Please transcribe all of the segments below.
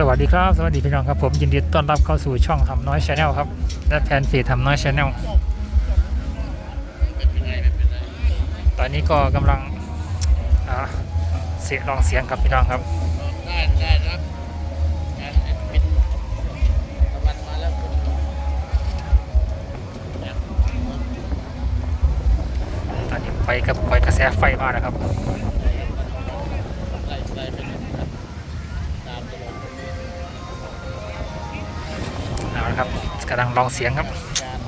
สวัสดีครับสวัสดีพี่น้องครับผมยินดีต้อนรับเข้าสู่ช่องทำน้อยชาแนลครับและแฟนเพจทำน้อยชาแนลตอนนี้ก็กำลังลองเสียงครับพี่น้องครับได้ครับเป็นตะวันมาแล้วตอนนี้ไปกับปล่อยกระแสไฟมาแล้วครับไล่เป็นตามตลอดเอาละครับกำลังลองเสียงครับการ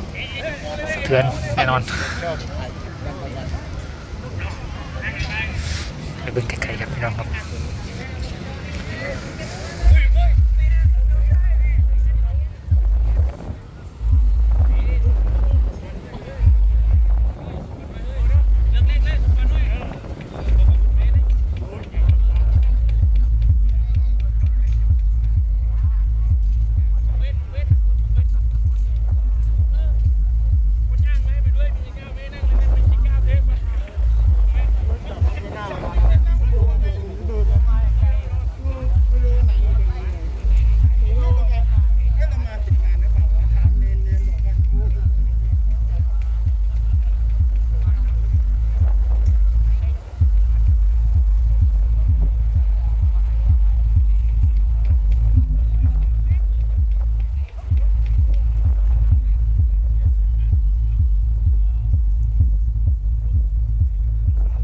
สะเทือนแน่นอนชอบถ่ายกันตะวันไปเบิ่งไกลๆครับพี่น้องครับ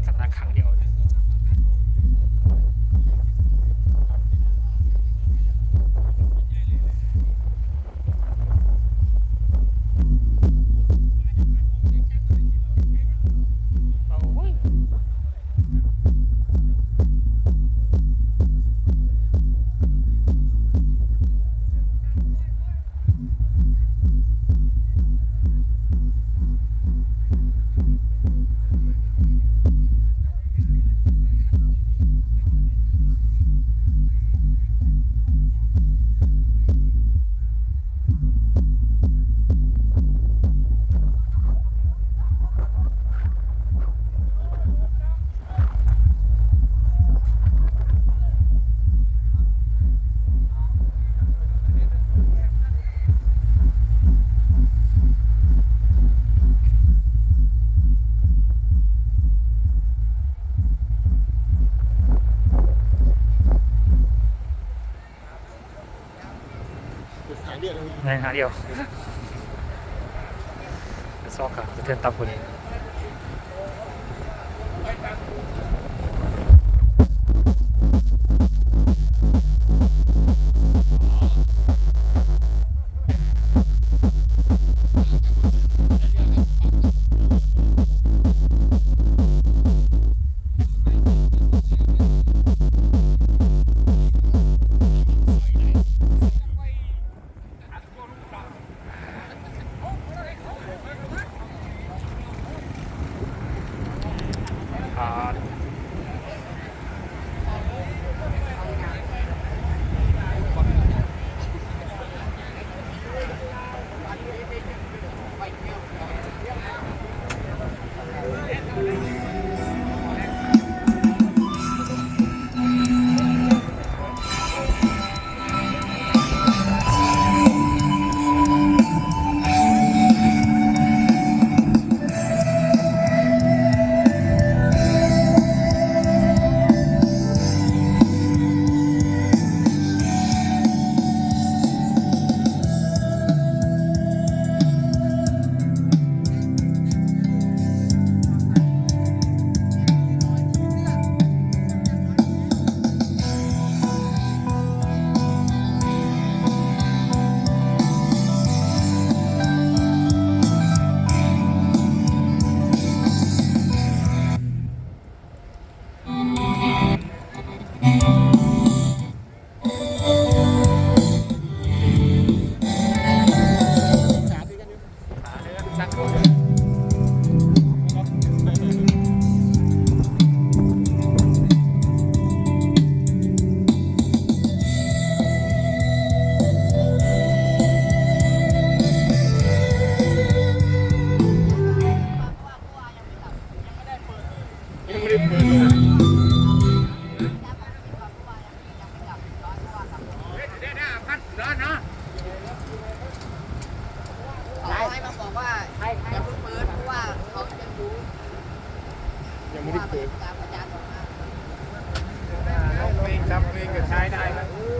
สำนักขังเดียวในหาเดียวซอกครับสะเทือนตับคนนี้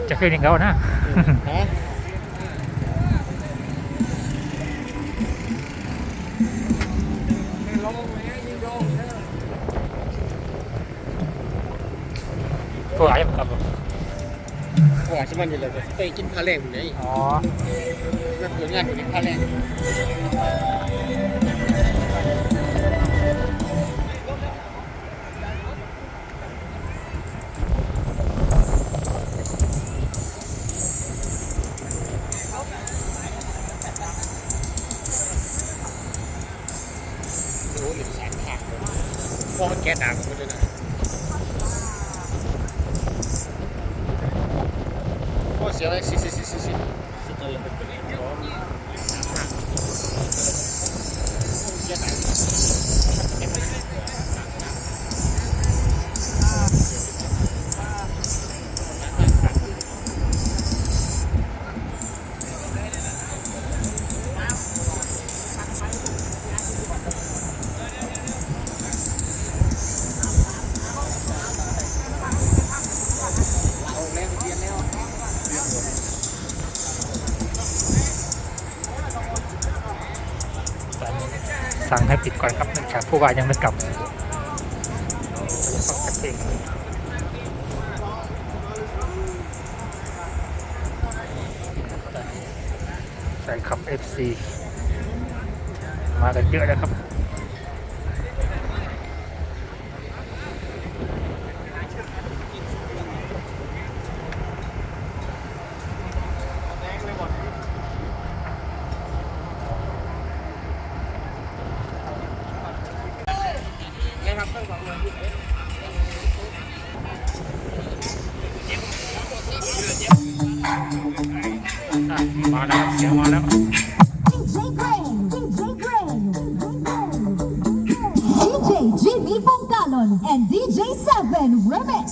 จะขึ้นอย่างเขานะ ฮะ ตัวไหนครับผม ว่าใช่มันอยู่เลยไปกินพาแรงอยู่ไหน อ๋อ มาเปิดงานอยู่ในพาแรงโอ้ยหรือสายขาดเลยพ่อมันแก้ด่างมันเลยนะพ่อเสียอะไรสิสุดเลยแก้ด่างเอาแล้วเรียนแล้ว สั่งให้ปิดก่อนครับเนื่องจากผู้ว่ายังไม่กลับต้องจัดเองใส่ขับ FC มากันเยอะแล้วครับมาแล้วเสียงมาแล้ว DJ Jimmy Fontalon and DJ Seven Remix.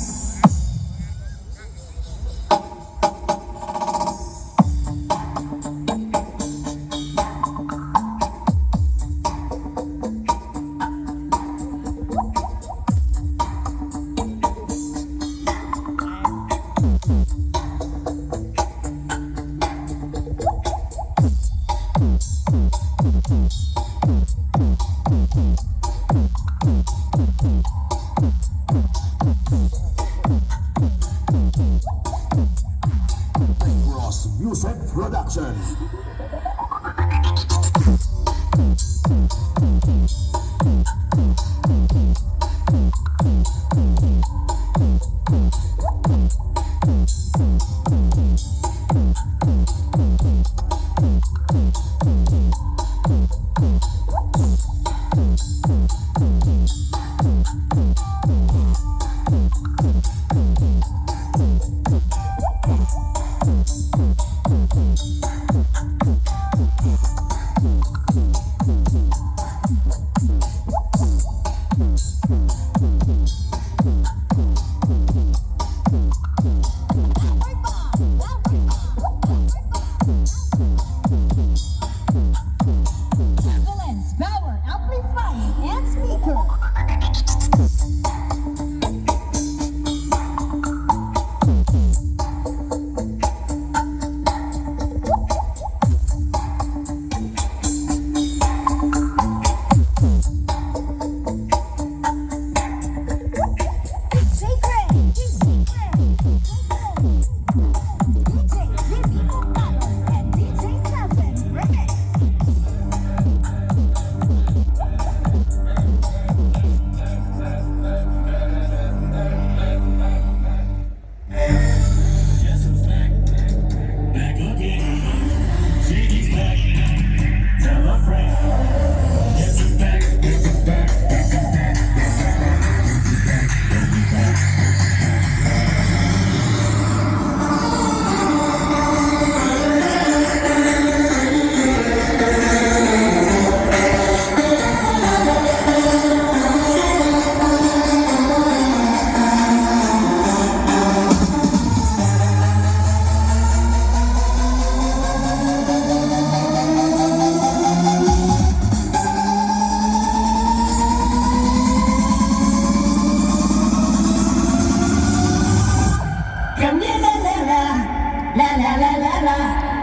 Ross Music Production.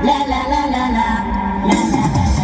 La la la la la. La la la la.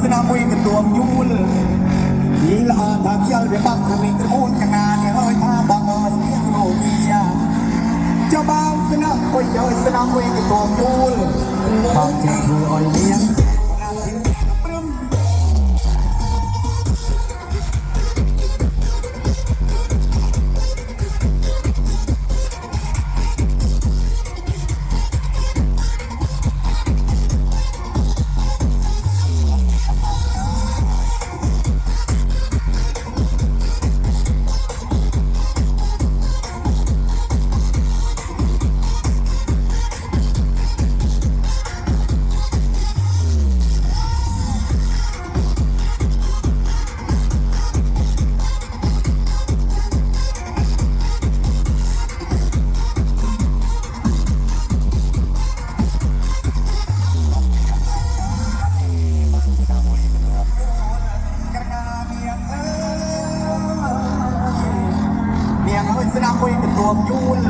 สนามมวยกันตัวยูลยีละอาทางเที่ยวเรียบังทางนี้กระโอนกันงานเนี่ยเฮ้ยท่าบางเอิญเที่ยงโลมีเจ้าบ้านสนามมวยเยอะสนามมวยกันตัวยูลบางเจ้าเธออ่อยเลี้ยงสนามมวยกันตัวยูล